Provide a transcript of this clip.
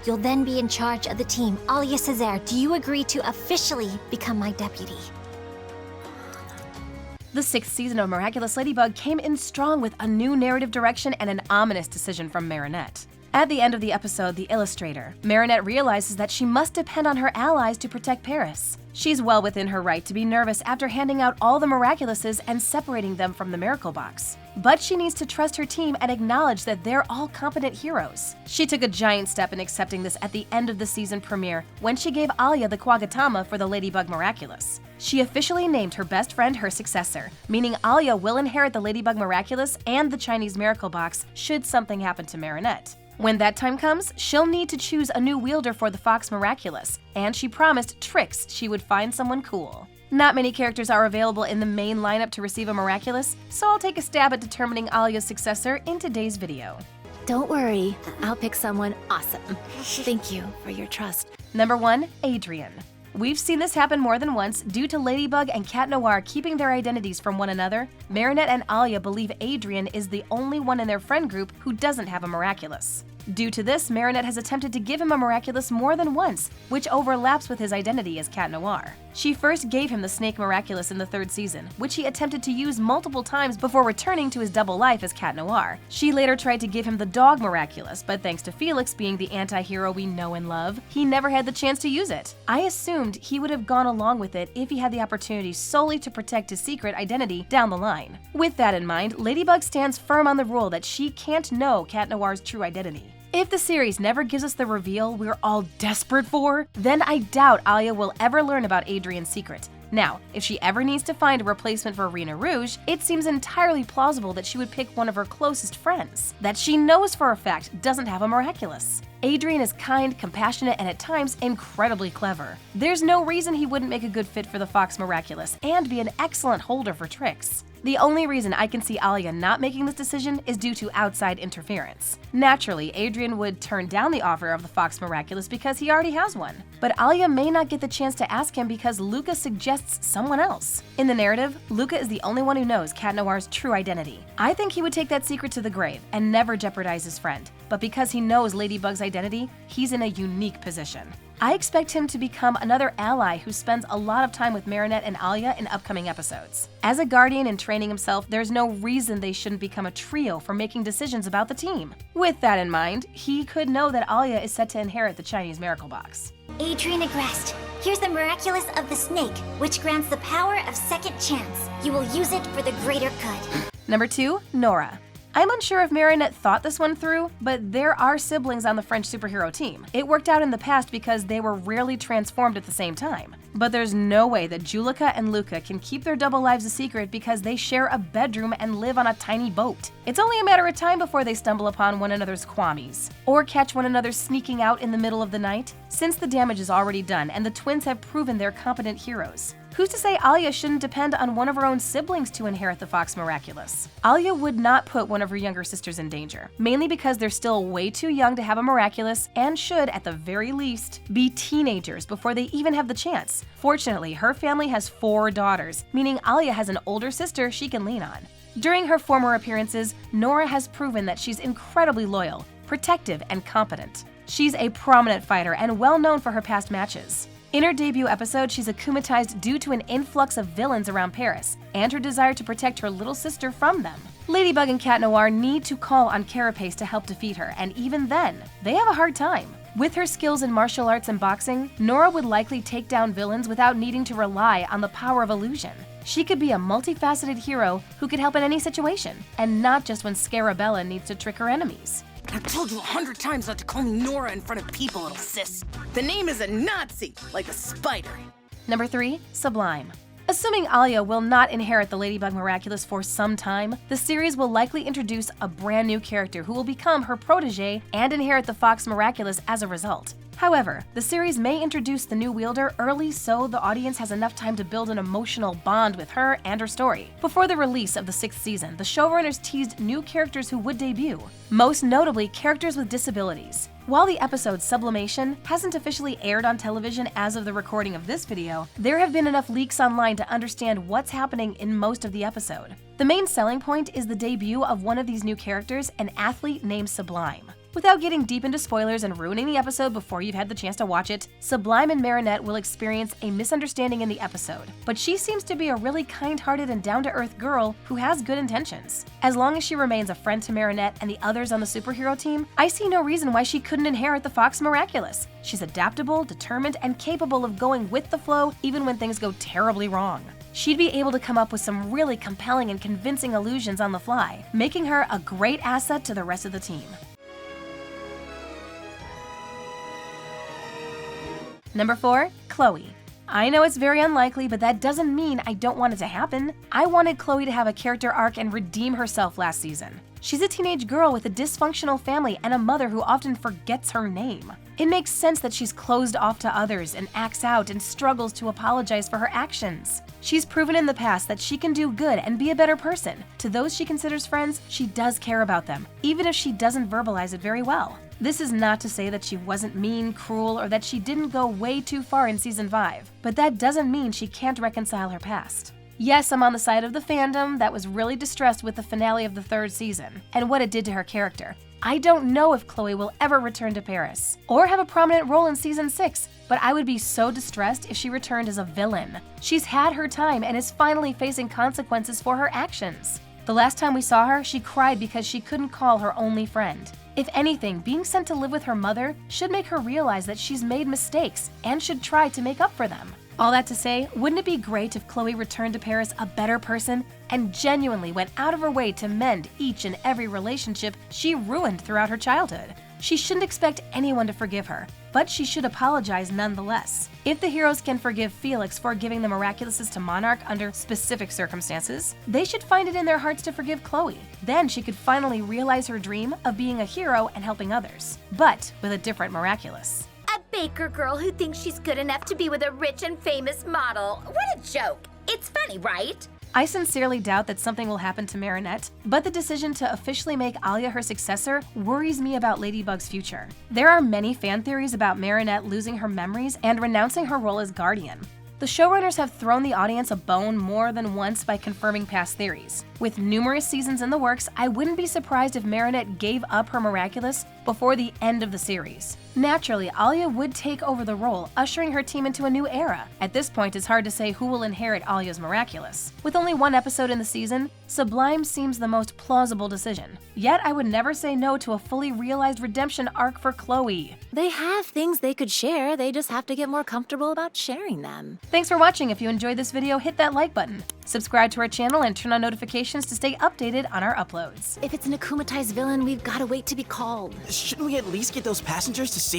You'll then be in charge of the team. Alya Cesare, do you agree to officially become my deputy? The 6th season of Miraculous Ladybug came in strong with a new narrative direction and an ominous decision from Marinette. At the end of the episode, The Illustrhater, Marinette realizes that she must depend on her allies to protect Paris. She's well within her right to be nervous after handing out all the Miraculouses and separating them from the Miracle Box. But she needs to trust her team and acknowledge that they're all competent heroes. She took a giant step in accepting this at the end of the season premiere when she gave Alya the Kwagatama for the Ladybug Miraculous. She officially named her best friend her successor, meaning Alya will inherit the Ladybug Miraculous and the Chinese Miracle Box should something happen to Marinette. When that time comes, she'll need to choose a new wielder for the Fox Miraculous, and she promised Trixx she would find someone cool. Not many characters are available in the main lineup to receive a Miraculous, so I'll take a stab at determining Alya's successor in today's video. Don't worry, I'll pick someone awesome. Thank you for your trust. Number 1. Adrien. We've seen this happen more than once due to Ladybug and Cat Noir keeping their identities from one another. Marinette and Alya believe Adrien is the only one in their friend group who doesn't have a Miraculous. Due to this, Marinette has attempted to give him a Miraculous more than once, which overlaps with his identity as Cat Noir. She first gave him the Snake Miraculous in the 3rd season, which he attempted to use multiple times before returning to his double life as Cat Noir. She later tried to give him the Dog Miraculous, but thanks to Felix being the anti-hero we know and love, he never had the chance to use it. I assumed he would have gone along with it if he had the opportunity solely to protect his secret identity down the line. With that in mind, Ladybug stands firm on the rule that she can't know Cat Noir's true identity. If the series never gives us the reveal we're all desperate for, then I doubt Alya will ever learn about Adrien's secret. Now, if she ever needs to find a replacement for Rena Rouge, it seems entirely plausible that she would pick one of her closest friends, that she knows for a fact doesn't have a Miraculous. Adrien is kind, compassionate, and at times incredibly clever. There's no reason he wouldn't make a good fit for the Fox Miraculous and be an excellent holder for Trixx. The only reason I can see Alya not making this decision is due to outside interference. Naturally, Adrien would turn down the offer of the Fox Miraculous because he already has one. But Alya may not get the chance to ask him because Luca suggests someone else. In the narrative, Luca is the only one who knows Cat Noir's true identity. I think he would take that secret to the grave and never jeopardize his friend. But because he knows Ladybug's identity, he's in a unique position. I expect him to become another ally who spends a lot of time with Marinette and Alya in upcoming episodes. As a guardian in training himself, there's no reason they shouldn't become a trio for making decisions about the team. With that in mind, he could know that Alya is set to inherit the Chinese Miracle Box. Adrien Agreste, here's the Miraculous of the Snake, which grants the power of second chance. You will use it for the greater good. Number 2. Nora. I'm unsure if Marinette thought this one through, but there are siblings on the French superhero team. It worked out in the past because they were rarely transformed at the same time. But there's no way that Julika and Luca can keep their double lives a secret because they share a bedroom and live on a tiny boat. It's only a matter of time before they stumble upon one another's kwamis, or catch one another sneaking out in the middle of the night, since the damage is already done and the twins have proven they're competent heroes. Who's to say Alya shouldn't depend on one of her own siblings to inherit the Fox Miraculous? Alya would not put one of her younger sisters in danger, mainly because they're still way too young to have a Miraculous and should, at the very least, be teenagers before they even have the chance. Fortunately, her family has 4 daughters, meaning Alya has an older sister she can lean on. During her former appearances, Nora has proven that she's incredibly loyal, protective, and competent. She's a prominent fighter and well known for her past matches. In her debut episode, she's akumatized due to an influx of villains around Paris and her desire to protect her little sister from them. Ladybug and Cat Noir need to call on Carapace to help defeat her, and even then, they have a hard time. With her skills in martial arts and boxing, Nora would likely take down villains without needing to rely on the power of illusion. She could be a multifaceted hero who could help in any situation, and not just when Scarabella needs to trick her enemies. I've told you 100 times not to call me Nora in front of people, little sis. The name is a Nazi, like a spider. Number 3. Sublime. Assuming Alya will not inherit the Ladybug Miraculous for some time, the series will likely introduce a brand new character who will become her protege and inherit the Fox Miraculous as a result. However, the series may introduce the new wielder early so the audience has enough time to build an emotional bond with her and her story. Before the release of the 6th season, the showrunners teased new characters who would debut, most notably characters with disabilities. While the episode Sublimation hasn't officially aired on television as of the recording of this video, there have been enough leaks online to understand what's happening in most of the episode. The main selling point is the debut of one of these new characters, an athlete named Sublime. Without getting deep into spoilers and ruining the episode before you've had the chance to watch it, Sublime and Marinette will experience a misunderstanding in the episode, but she seems to be a really kind-hearted and down-to-earth girl who has good intentions. As long as she remains a friend to Marinette and the others on the superhero team, I see no reason why she couldn't inherit the Fox Miraculous. She's adaptable, determined, and capable of going with the flow even when things go terribly wrong. She'd be able to come up with some really compelling and convincing illusions on the fly, making her a great asset to the rest of the team. Number 4, Chloe. I know it's very unlikely, but that doesn't mean I don't want it to happen. I wanted Chloe to have a character arc and redeem herself last season. She's a teenage girl with a dysfunctional family and a mother who often forgets her name. It makes sense that she's closed off to others and acts out and struggles to apologize for her actions. She's proven in the past that she can do good and be a better person. To those she considers friends, she does care about them, even if she doesn't verbalize it very well. This is not to say that she wasn't mean, cruel, or that she didn't go way too far in Season 5, but that doesn't mean she can't reconcile her past. Yes, I'm on the side of the fandom that was really distressed with the finale of the 3rd season and what it did to her character. I don't know if Chloe will ever return to Paris or have a prominent role in Season 6, but I would be so distressed if she returned as a villain. She's had her time and is finally facing consequences for her actions. The last time we saw her, she cried because she couldn't call her only friend. If anything, being sent to live with her mother should make her realize that she's made mistakes and should try to make up for them. All that to say, wouldn't it be great if Chloe returned to Paris a better person and genuinely went out of her way to mend each and every relationship she ruined throughout her childhood? She shouldn't expect anyone to forgive her, but she should apologize nonetheless. If the heroes can forgive Felix for giving the Miraculouses to Monarch under specific circumstances, they should find it in their hearts to forgive Chloe. Then she could finally realize her dream of being a hero and helping others, but with a different Miraculous. A baker girl who thinks she's good enough to be with a rich and famous model. What a joke. It's funny, right? I sincerely doubt that something will happen to Marinette, but the decision to officially make Alya her successor worries me about Ladybug's future. There are many fan theories about Marinette losing her memories and renouncing her role as guardian. The showrunners have thrown the audience a bone more than once by confirming past theories. With numerous seasons in the works, I wouldn't be surprised if Marinette gave up her Miraculous before the end of the series. Naturally, Alya would take over the role, ushering her team into a new era. At this point, it's hard to say who will inherit Alya's Miraculous. With only one episode in the season, Sublime seems the most plausible decision. Yet, I would never say no to a fully realized redemption arc for Chloe. They have things they could share, they just have to get more comfortable about sharing them. Thanks for watching. If you enjoyed this video, hit that like button. Subscribe to our channel and turn on notifications to stay updated on our uploads. If it's an akumatized villain, we've gotta wait to be called. Shouldn't we at least get those passengers to safety?